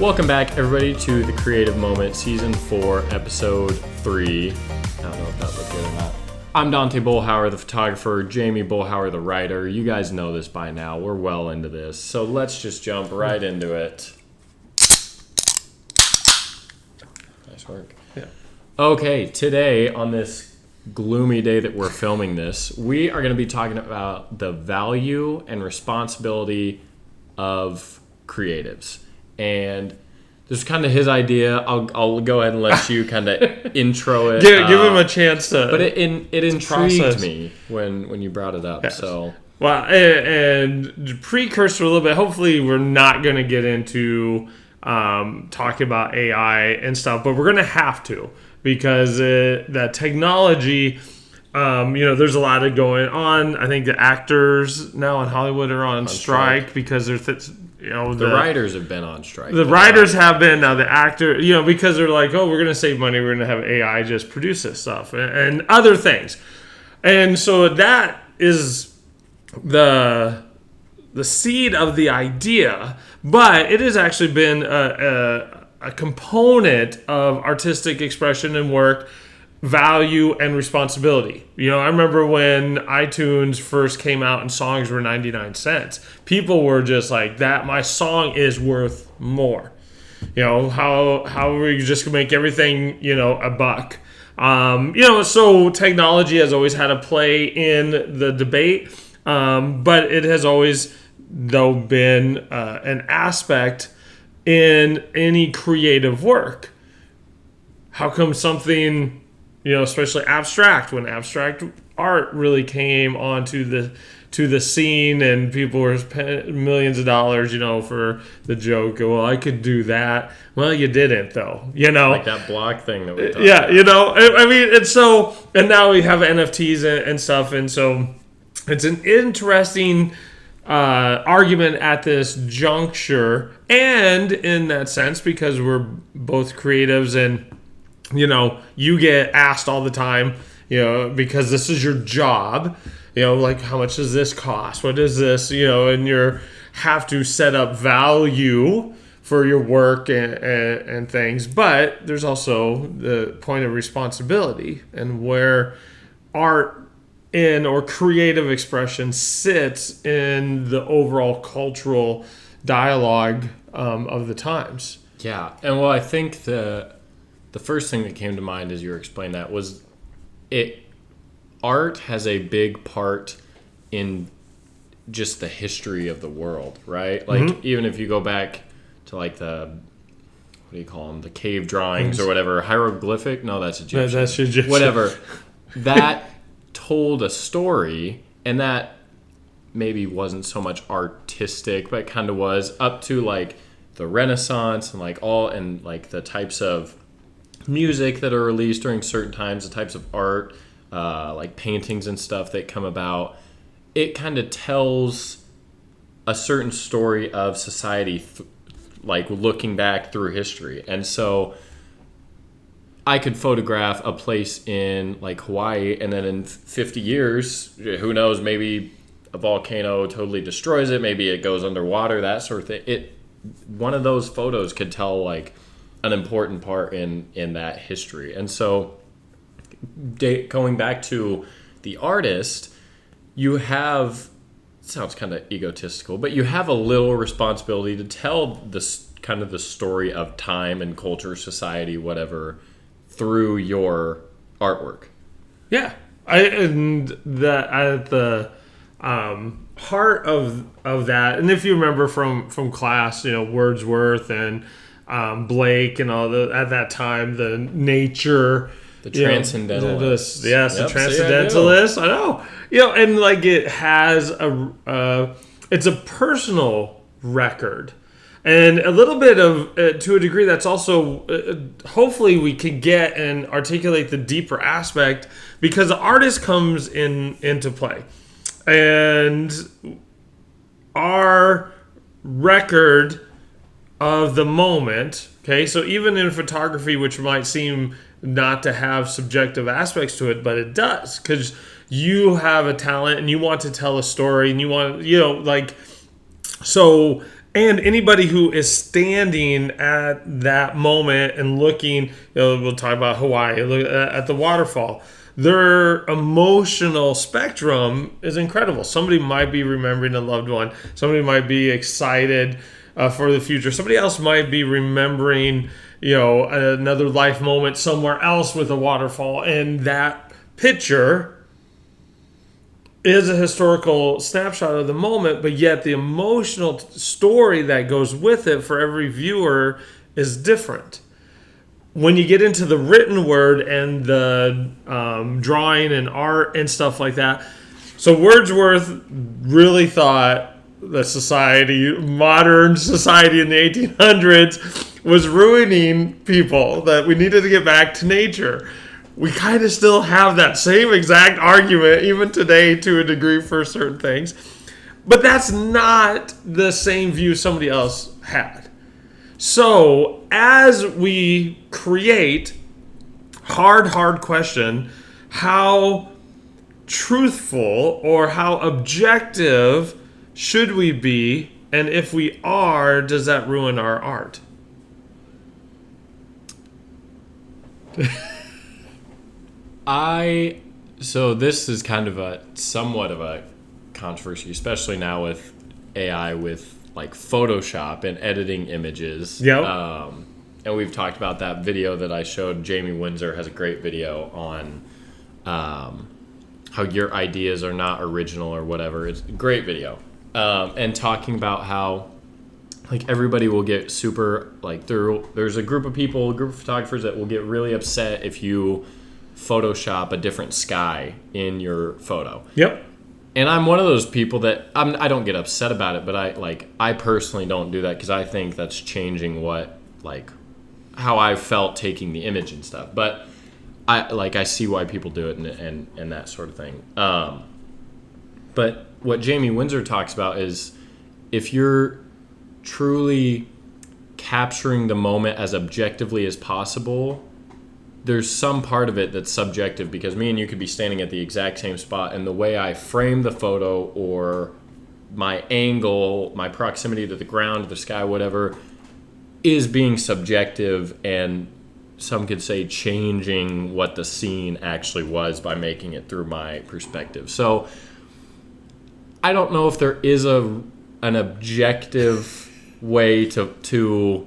Welcome back, everybody, to The Creative Moment, Season 4, Episode 3. I don't know if that looked good or not. I'm Dante Bullhauer, the photographer, Jamie Bullhauer, the writer. You guys know this by now. We're well into this. So let's just jump right into it. Nice work. Yeah. Okay, today, on this gloomy day that we're filming this, we are going to be talking about the value and responsibility of creatives. And this is kind of his idea. I'll go ahead and let you kind of intro it. Give him a chance to. But it intrigued process. me when you brought it up. Yes. So Well, and precursor a little bit. Hopefully, we're not going to get into talking about AI and stuff, but we're going to have to because that technology. There's a lot of going on. I think the actors now in Hollywood are on strike because they're. The writers have been on strike. The writers have been, now the actor, because they're like, oh, we're going to save money, we're going to have AI just produce this stuff and other things. And so that is the seed of the idea, but it has actually been a component of artistic expression and work, value and responsibility. I remember when iTunes first came out and songs were 99 cents. People were just like, that my song is worth more. How are we just gonna make everything, a buck? So technology has always had a play in the debate, but it has always, though, been an aspect in any creative work. How come something, especially abstract, when abstract art really came onto the scene and people were spending millions of dollars, for the joke, well, I could do that. Well, you didn't, though, like that block thing that we talked about. And now we have NFTs and stuff, and so it's an interesting argument at this juncture, and in that sense, because we're both creatives and you get asked all the time, because this is your job, like, how much does this cost? What is this? And you have to set up value for your work and things. But there's also the point of responsibility and where art or creative expression sits in the overall cultural dialogue of the times. Yeah. And well, I think the first thing that came to mind as you were explaining that was art has a big part in just the history of the world, right? Like, even if you go back to like what do you call them? The cave drawings or whatever. Hieroglyphic? No, that's Egyptian. No, that's Egyptian. Whatever. That told a story, and that maybe wasn't so much artistic, but it kind of was, up to like the Renaissance and like the types of music that are released during certain times, the types of art, like paintings and stuff that come about. It kind of tells a certain story of society, like looking back through history. And so I could photograph a place in like Hawaii, and then in 50 years, who knows, maybe a volcano totally destroys it, maybe it goes underwater, that sort of thing. One of those photos could tell like an important part in that history. And so going back to the artist, you have, it sounds kind of egotistical, but you have a little responsibility to tell this kind of the story of time and culture, society, whatever, through your artwork. Yeah. And that at the heart of that, and if you remember from class, Wordsworth and Blake and all at that time, the nature, the transcendentalist. Yes, the transcendentalist. I know. And like it has it's a personal record. And a little bit of, to a degree, that's also, hopefully we can get and articulate the deeper aspect, because the artist comes into play. And our record of the moment, okay, so even in photography, which might seem not to have subjective aspects to it, but it does, because you have a talent and you want to tell a story and you want, so And anybody who is standing at that moment and looking, we'll talk about Hawaii, look at the waterfall. Their emotional spectrum is incredible. Somebody might be remembering a loved one. Somebody might be excited for the future. Somebody else might be remembering, another life moment somewhere else with a waterfall. And that picture is a historical snapshot of the moment, but yet the emotional story that goes with it for every viewer is different. When you get into the written word and the drawing and art and stuff like that, so Wordsworth really thought that modern society in the 1800s was ruining people, that we needed to get back to nature. We kind of still have that same exact argument even today to a degree for certain things. But that's not the same view somebody else had. So as we create, hard question, how truthful or how objective should we be? And if we are, does that ruin our art? So this is kind of somewhat of a controversy, especially now with AI, with like Photoshop and editing images. Yep. And we've talked about that video that I showed. Jamie Windsor has a great video on how your ideas are not original or whatever. It's a great video. And talking about how like everybody will get super, like there's a group of photographers that will get really upset if you Photoshop a different sky in your photo. Yep. And I'm one of those people that I don't get upset about it, but I personally don't do that because I think that's changing how I felt taking the image and stuff. But I see why people do it and that sort of thing. But what Jamie Windsor talks about is if you're truly capturing the moment as objectively as possible, there's some part of it that's subjective, because me and you could be standing at the exact same spot, and the way I frame the photo or my angle, my proximity to the ground, the sky, whatever, is being subjective, and some could say changing what the scene actually was by making it through my perspective. So I don't know if there is an objective way to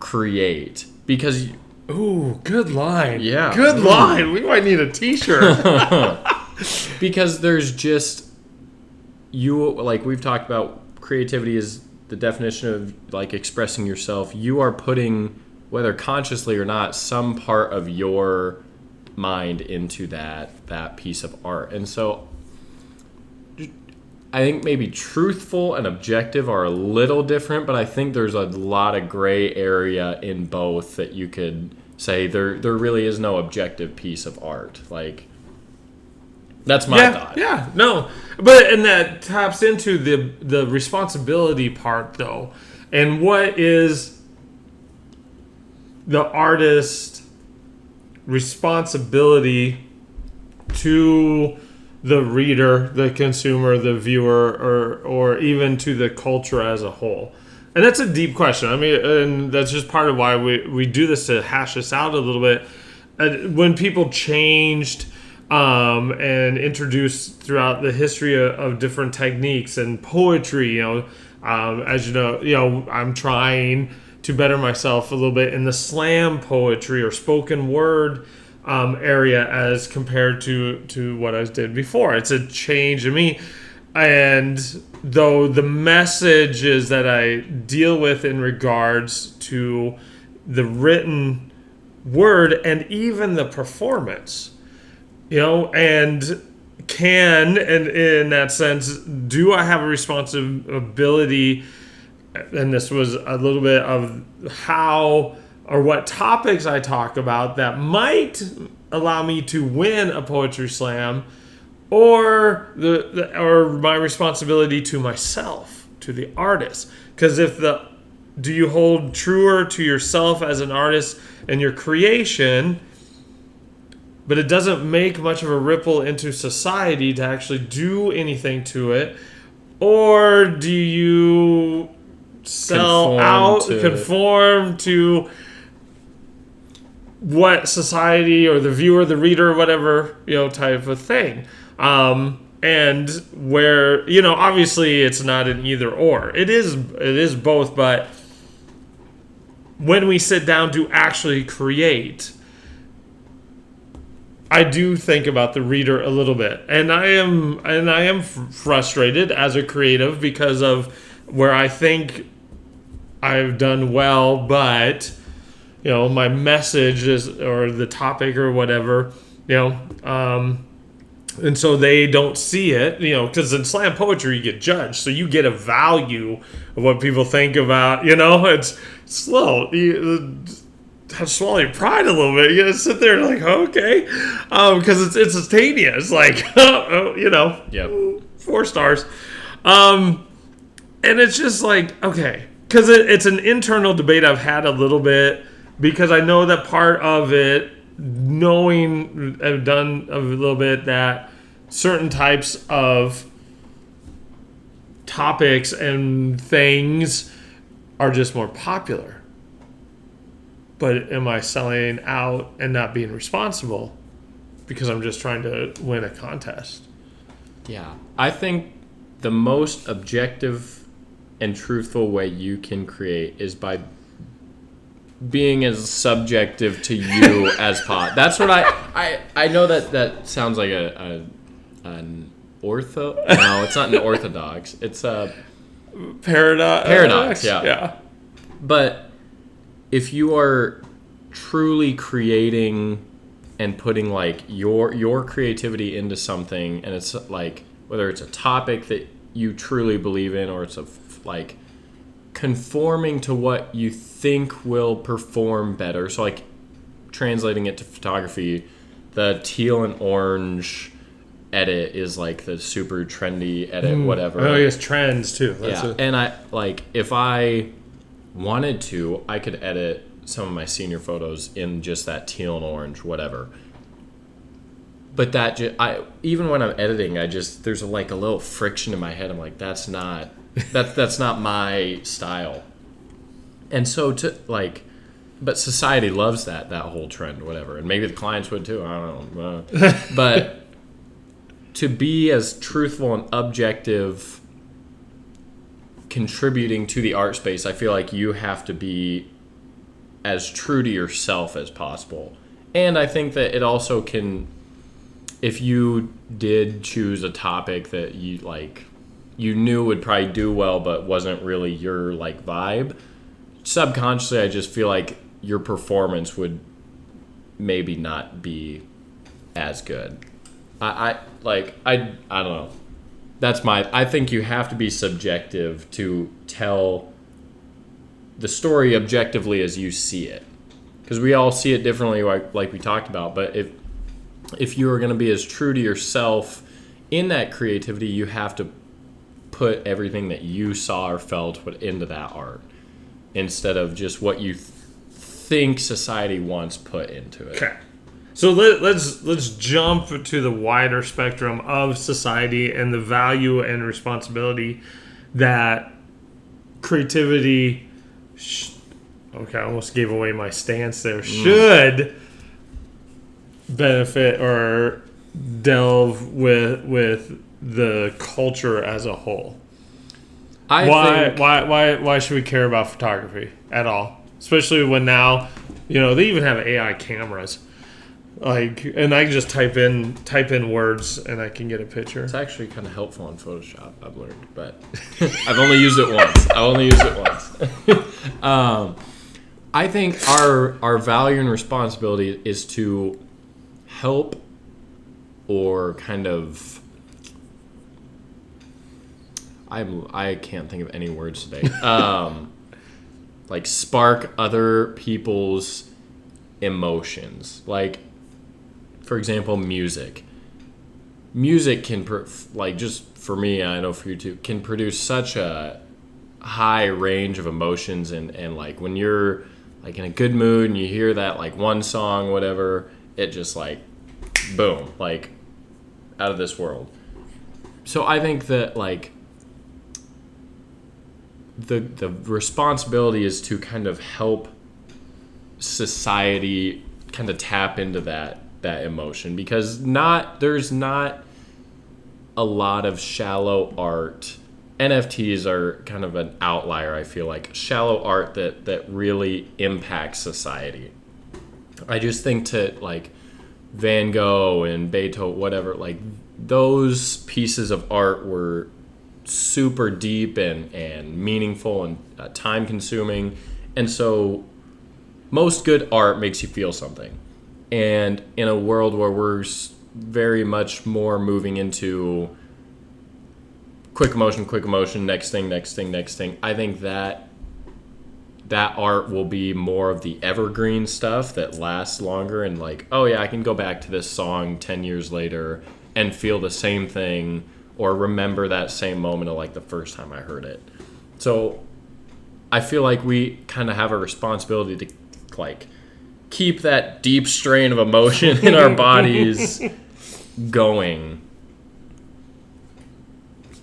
create, because ooh, good line. Yeah. Good line. We might need a t-shirt. Because there's just, like we've talked about, creativity is the definition of like expressing yourself. You are putting, whether consciously or not, some part of your mind into that piece of art. And so I think maybe truthful and objective are a little different, but I think there's a lot of gray area in both that you could say there really is no objective piece of art. Like, that's my thought. Yeah, no. And that taps into the responsibility part, though. And what is the artist's responsibility to the reader, the consumer, the viewer, or even to the culture as a whole? And that's a deep question. I mean, and that's just part of why we do this, to hash this out a little bit. When people changed and introduced throughout the history of different techniques and poetry, as you know, I'm trying to better myself a little bit in the slam poetry or spoken word area as compared to what I did before. It's a change in me. And though the messages that I deal with in regards to the written word and even the performance, and in that sense, do I have a responsibility? And this was a little bit of how or what topics I talk about that might allow me to win a poetry slam, or or my responsibility to myself, to the artist. Because do you hold truer to yourself as an artist and your creation, but it doesn't make much of a ripple into society to actually do anything to it? Or do you conform to what society or the viewer, the reader, whatever, type of thing. And where, obviously it's not an either or. It is both, but when we sit down to actually create, I do think about the reader a little bit. And I am frustrated as a creative because of where I think I've done well, but my message is, or the topic or whatever, and so they don't see it, because in slam poetry you get judged, so you get a value of what people think about, it's slow. You have to swallow your pride a little bit. You gotta sit there and okay, because it's instantaneous, Yep. 4 stars, and it's just okay, because it's an internal debate I've had a little bit, because I know that part of it, knowing I've done a little bit that certain types of topics and things are just more popular. But am I selling out and not being responsible because I'm just trying to win a contest? Yeah. I think the most objective and truthful way you can create is by being as subjective to you as possible. That's what I know that sounds like an ortho. No, it's not an orthodox. It's a paradox. Yeah. But if you are truly creating and putting your creativity into something, and it's whether it's a topic that you truly believe in, or it's conforming to what you think will perform better. So translating it to photography, the teal and orange edit is the super trendy edit, whatever. Oh, yes, trends too. And I if I wanted to, I could edit some of my senior photos in just that teal and orange, whatever. But even when I'm editing, there's a little friction in my head. I'm that's not my style. And so but society loves that whole trend, whatever. And maybe the clients would too. I don't know. But to be as truthful and objective contributing to the art space, I feel like you have to be as true to yourself as possible. And I think that it also can, if you did choose a topic that you knew would probably do well but wasn't really your vibe, subconsciously I just feel like your performance would maybe not be as good. I don't know. I think you have to be subjective to tell the story objectively as you see it, because we all see it differently, like we talked about. But if you are going to be as true to yourself in that creativity, you have to put everything that you saw or felt into that art, instead of just what you think society wants put into it. Okay. So let's jump to the wider spectrum of society and the value and responsibility that creativity. Okay, I almost gave away my stance there. Should benefit or delve with the culture as a whole. Why should we care about photography at all? Especially when now, they even have AI cameras. And I can just type in words and I can get a picture. It's actually kind of helpful in Photoshop, I've learned, but I've only used it once. I think our value and responsibility is to help, or kind of, I can't think of any words today. Spark other people's emotions. For example, music. Music can, just for me, I know for you too, can produce such a high range of emotions. And when you're in a good mood and you hear that one song, whatever, it just boom, out of this world. So I think that the responsibility is to kind of help society kind of tap into that emotion, because there's not a lot of shallow art. NFTs are kind of an outlier, I feel like. Shallow art that really impacts society. I just think to like Van Gogh and Beethoven, whatever, like those pieces of art were super deep and meaningful and time consuming. And so most good art makes you feel something. And in a world where we're very much more moving into quick emotion, next thing, I think that art will be more of the evergreen stuff that lasts longer, and like, oh yeah, I can go back to this song 10 years later and feel the same thing or remember that same moment of like the first time I heard it. So I feel like we kind of have a responsibility to like keep that deep strain of emotion in our bodies going.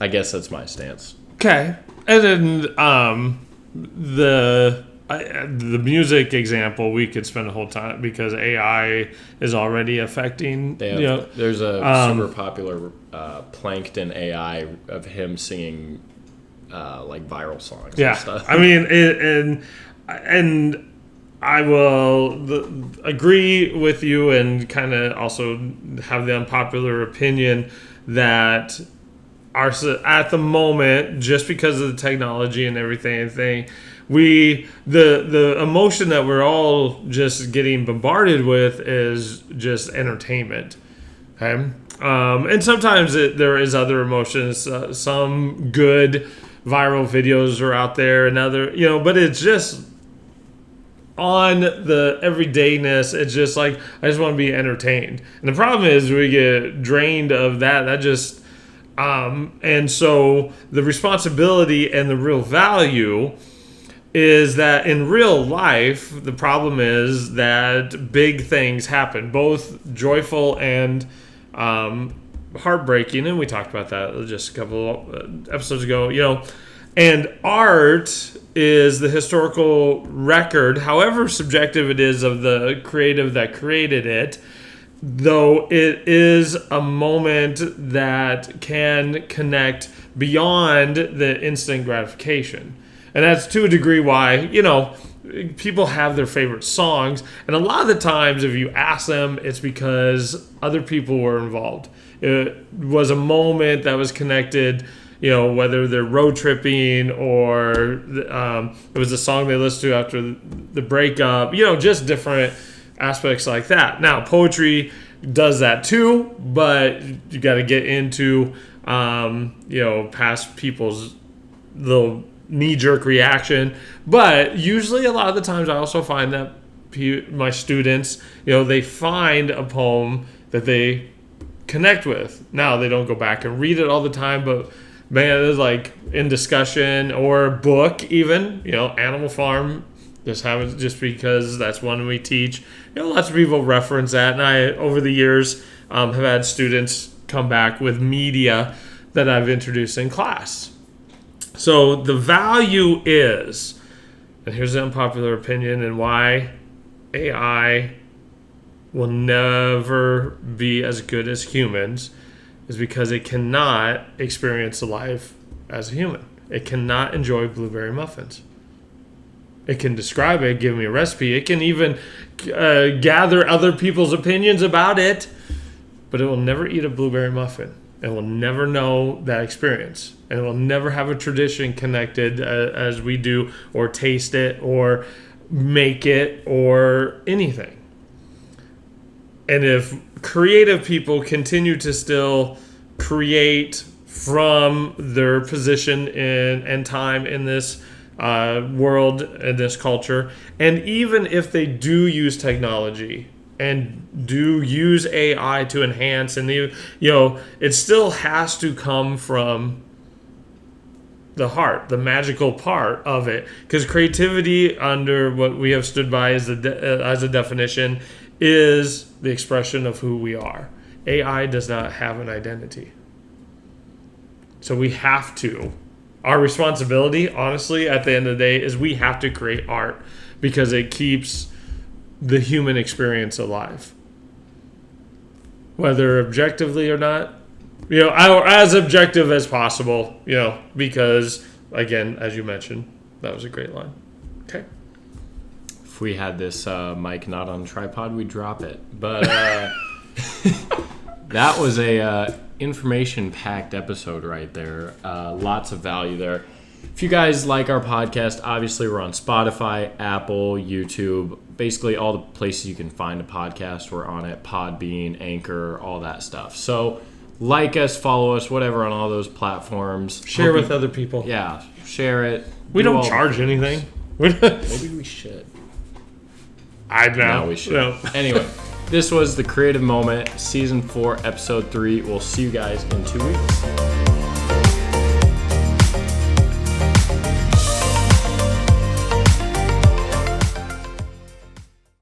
I guess that's my stance. Okay. And then the music example, we could spend a whole time, because AI is already affecting. There's a super popular Plankton AI of him singing like viral songs. Yeah, and stuff. I mean, and I will agree with you, and kind of also have the unpopular opinion that at the moment, just because of the technology and everything, the emotion that we're all just getting bombarded with is just entertainment. Okay, and sometimes there is other emotions. Some good viral videos are out there, and other, but it's just on the everydayness. It's just like, I just want to be entertained, and the problem is we get drained of that. That just and so the responsibility and the real value is that in real life, the problem is that big things happen, both joyful and heartbreaking. And we talked about that just a couple episodes ago, and art is the historical record, however subjective it is, of the creative that created it. Though it is a moment that can connect beyond the instant gratification. And that's to a degree why, people have their favorite songs. And a lot of the times, if you ask them, it's because other people were involved. It was a moment that was connected, whether they're road tripping or it was a song they listened to after the breakup, just different aspects like that. Now, poetry does that too, but you got to get into, past people's little knee-jerk reaction. But usually, a lot of the times, I also find that my students, they find a poem that they connect with. Now, they don't go back and read it all the time, but man, it's like in discussion or book even, Animal Farm. Just because that's one we teach. Lots of people reference that, and I, over the years, have had students come back with media that I've introduced in class. So the value is, and here's the unpopular opinion and why AI will never be as good as humans, is because it cannot experience life as a human. It cannot enjoy blueberry muffins. It can describe it, give me a recipe. It can even gather other people's opinions about it, but it will never eat a blueberry muffin. It will never know that experience. And it will never have a tradition connected as we do, or taste it, or make it, or anything. And if creative people continue to still create from their position and time in this world and this culture, and even if they do use technology and do use AI to enhance, and it still has to come from the heart, the magical part of it, because creativity, under what we have stood by as a definition, is the expression of who we are. AI does not have an identity, so we have to our responsibility, honestly, at the end of the day, is we have to create art because it keeps the human experience alive. Whether objectively or not, or as objective as possible, because, again, as you mentioned, that was a great line. Okay. If we had this mic not on tripod, we'd drop it. But that was a information-packed episode right there. Lots of value there. If you guys like our podcast, obviously we're on Spotify, Apple, YouTube, basically all the places you can find a podcast. We're on it, Podbean, Anchor, all that stuff. So like us, follow us, whatever on all those platforms. Share with other people. Yeah, share it. We don't charge anything. Maybe we should. I know. No, we should. No. Anyway, this was The Creative Moment, Season 4, Episode 3. We'll see you guys in 2 weeks.